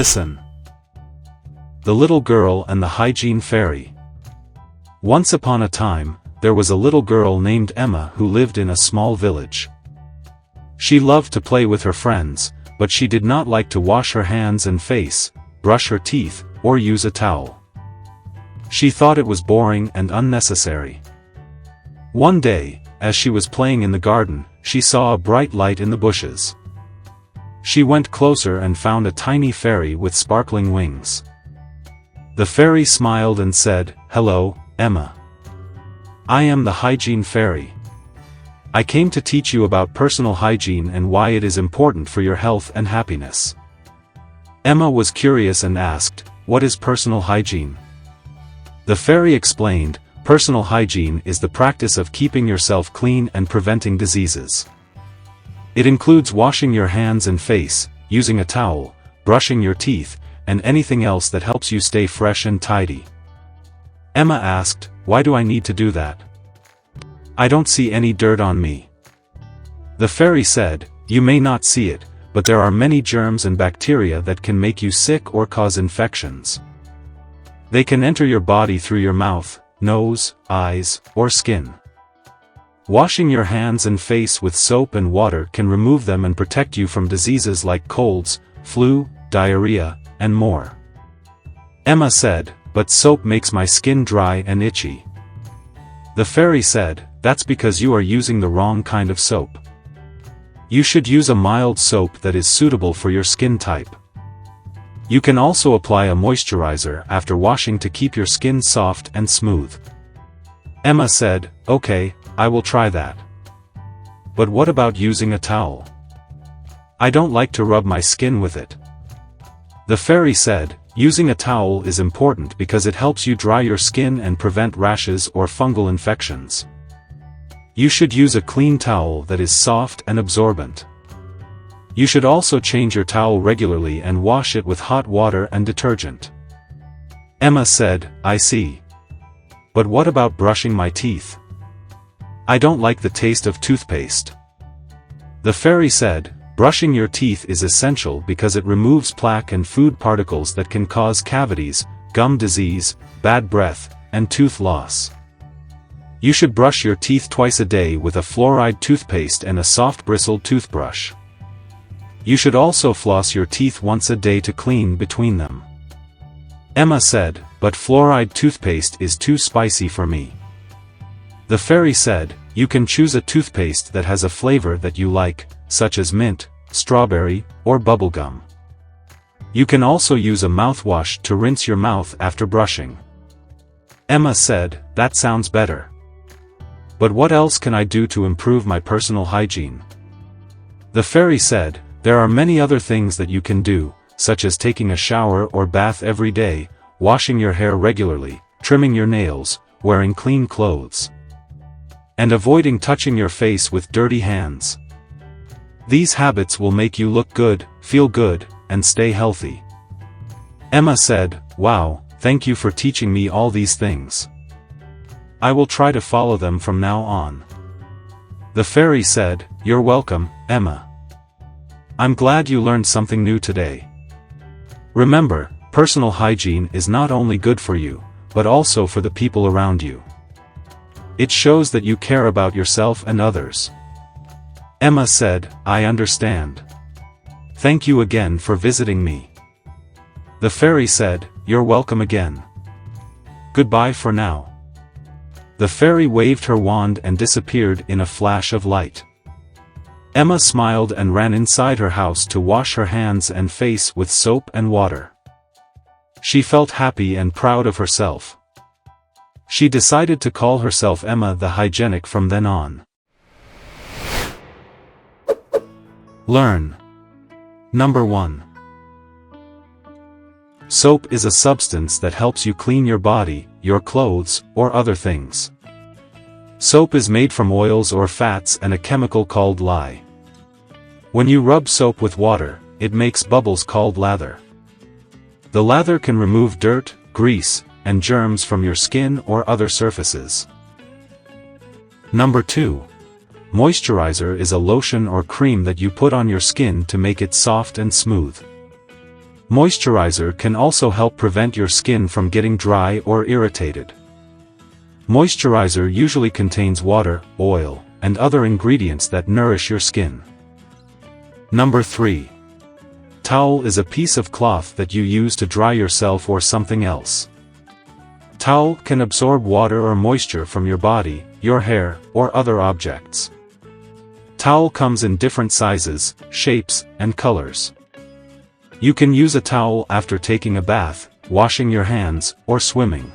Listen. The Little Girl and the Hygiene Fairy. Once upon a time, there was a little girl named Emma who lived in a small village. She loved to play with her friends, but she did not like to wash her hands and face, brush her teeth, or use a towel. She thought it was boring and unnecessary. One day, as she was playing in the garden, she saw a bright light in the bushes. She went closer and found a tiny fairy with sparkling wings. The fairy smiled and said, "Hello, Emma. I am the Hygiene Fairy. I came to teach you about personal hygiene and why it is important for your health and happiness." Emma was curious and asked, "What is personal hygiene?" The fairy explained, "Personal hygiene is the practice of keeping yourself clean and preventing diseases. It includes washing your hands and face, using a towel, brushing your teeth, and anything else that helps you stay fresh and tidy." Emma asked, "Why do I need to do that? I don't see any dirt on me." The fairy said, "You may not see it, but there are many germs and bacteria that can make you sick or cause infections. They can enter your body through your mouth, nose, eyes, or skin. Washing your hands and face with soap and water can remove them and protect you from diseases like colds, flu, diarrhea, and more." Emma said, "But soap makes my skin dry and itchy." The fairy said, "That's because you are using the wrong kind of soap. You should use a mild soap that is suitable for your skin type. You can also apply a moisturizer after washing to keep your skin soft and smooth." Emma said, "Okay, I will try that. But what about using a towel? I don't like to rub my skin with it." The fairy said, "Using a towel is important because it helps you dry your skin and prevent rashes or fungal infections. You should use a clean towel that is soft and absorbent. You should also change your towel regularly and wash it with hot water and detergent." Emma said, "I see. But what about brushing my teeth? I don't like the taste of toothpaste." The fairy said, "Brushing your teeth is essential because it removes plaque and food particles that can cause cavities, gum disease, bad breath, and tooth loss. You should brush your teeth twice a day with a fluoride toothpaste and a soft bristled toothbrush. You should also floss your teeth once a day to clean between them." Emma said, "But fluoride toothpaste is too spicy for me." The fairy said, "You can choose a toothpaste that has a flavor that you like, such as mint, strawberry, or bubblegum. You can also use a mouthwash to rinse your mouth after brushing." Emma said, "That sounds better. But what else can I do to improve my personal hygiene?" The fairy said, "There are many other things that you can do, such as taking a shower or bath every day, washing your hair regularly, trimming your nails, wearing clean clothes, and avoiding touching your face with dirty hands. These habits will make you look good, feel good, and stay healthy." Emma said, "Wow, thank you for teaching me all these things. I will try to follow them from now on." The fairy said, "You're welcome, Emma. I'm glad you learned something new today. Remember, personal hygiene is not only good for you, but also for the people around you. It shows that you care about yourself and others." Emma said, "I understand. Thank you again for visiting me." The fairy said, "You're welcome again. Goodbye for now." The fairy waved her wand and disappeared in a flash of light. Emma smiled and ran inside her house to wash her hands and face with soap and water. She felt happy and proud of herself. She decided to call herself Emma the Hygienic from then on. Learn. Number 1. Soap is a substance that helps you clean your body, your clothes, or other things. Soap is made from oils or fats and a chemical called lye. When you rub soap with water, it makes bubbles called lather. The lather can remove dirt, grease, and germs from your skin or other surfaces. Number 2. Moisturizer is a lotion or cream that you put on your skin to make it soft and smooth. Moisturizer can also help prevent your skin from getting dry or irritated. Moisturizer usually contains water, oil, and other ingredients that nourish your skin. Number 3. Towel is a piece of cloth that you use to dry yourself or something else. Towel can absorb water or moisture from your body, your hair, or other objects. Towel comes in different sizes, shapes, and colors. You can use a towel after taking a bath, washing your hands, or swimming.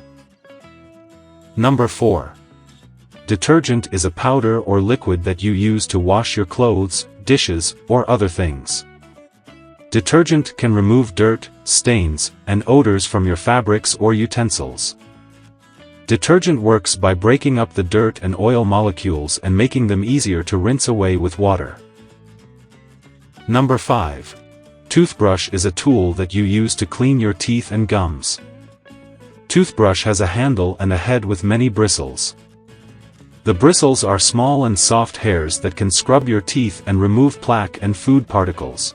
Number 4. Detergent is a powder or liquid that you use to wash your clothes, dishes, or other things. Detergent can remove dirt, stains, and odors from your fabrics or utensils. Detergent works by breaking up the dirt and oil molecules and making them easier to rinse away with water. Number 5. Toothbrush is a tool that you use to clean your teeth and gums. Toothbrush has a handle and a head with many bristles. The bristles are small and soft hairs that can scrub your teeth and remove plaque and food particles.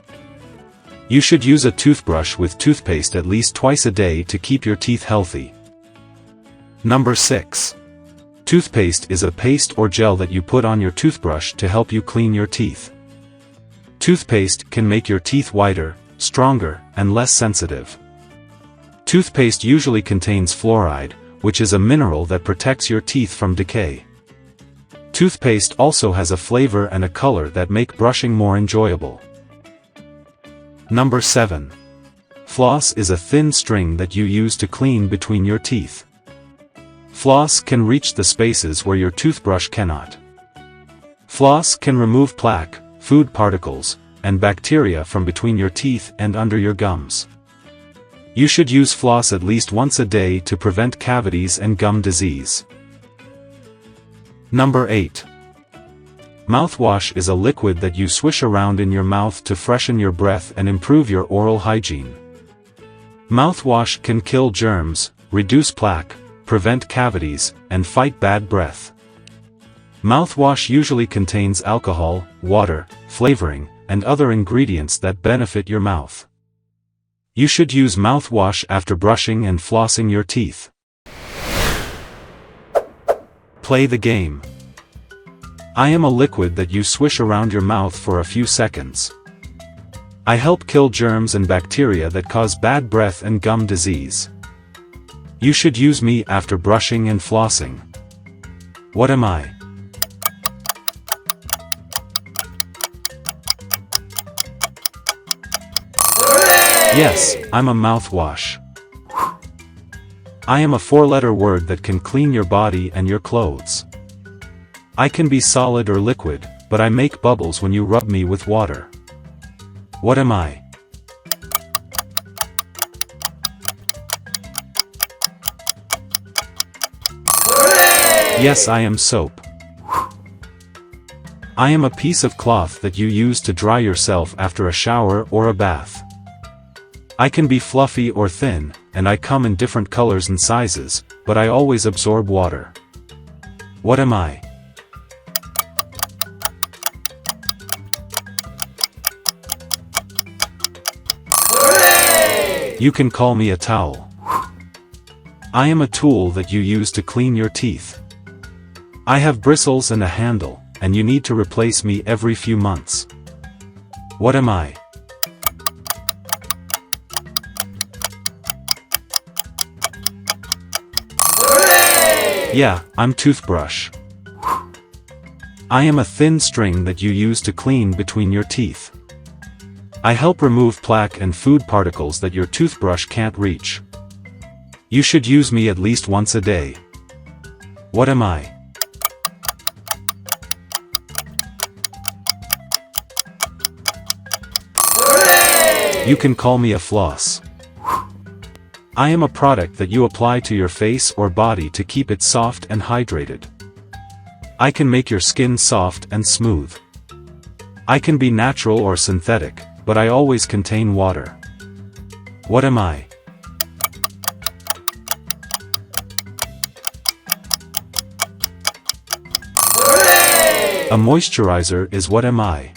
You should use a toothbrush with toothpaste at least twice a day to keep your teeth healthy. Number 6. Toothpaste is a paste or gel that you put on your toothbrush to help you clean your teeth. Toothpaste can make your teeth whiter, stronger, and less sensitive. Toothpaste usually contains fluoride, which is a mineral that protects your teeth from decay. Toothpaste also has a flavor and a color that make brushing more enjoyable. Number 7. Floss is a thin string that you use to clean between your teeth. Floss can reach the spaces where your toothbrush cannot. Floss can remove plaque, food particles, and bacteria from between your teeth and under your gums. You should use floss at least once a day to prevent cavities and gum disease. Number 8. Mouthwash is a liquid that you swish around in your mouth to freshen your breath and improve your oral hygiene. Mouthwash can kill germs, reduce plaque, prevent cavities, and fight bad breath. Mouthwash usually contains alcohol, water, flavoring, and other ingredients that benefit your mouth. You should use mouthwash after brushing and flossing your teeth. Play the game. I am a liquid that you swish around your mouth for a few seconds. I help kill germs and bacteria that cause bad breath and gum disease. You should use me after brushing and flossing. What am I? Yes, I'm a mouthwash. I am a 4-letter word that can clean your body and your clothes. I can be solid or liquid, but I make bubbles when you rub me with water. What am I? Yes, I am soap. I am a piece of cloth that you use to dry yourself after a shower or a bath. I can be fluffy or thin, and I come in different colors and sizes, but I always absorb water. What am I? You can call me a towel. I am a tool that you use to clean your teeth. I have bristles and a handle, and you need to replace me every few months. What am I? Yeah, I'm toothbrush. I am a thin string that you use to clean between your teeth. I help remove plaque and food particles that your toothbrush can't reach. You should use me at least once a day. What am I? You can call me a floss. I am a product that you apply to your face or body to keep it soft and hydrated. I can make your skin soft and smooth. I can be natural or synthetic, but I always contain water. What am I? A moisturizer is what am I?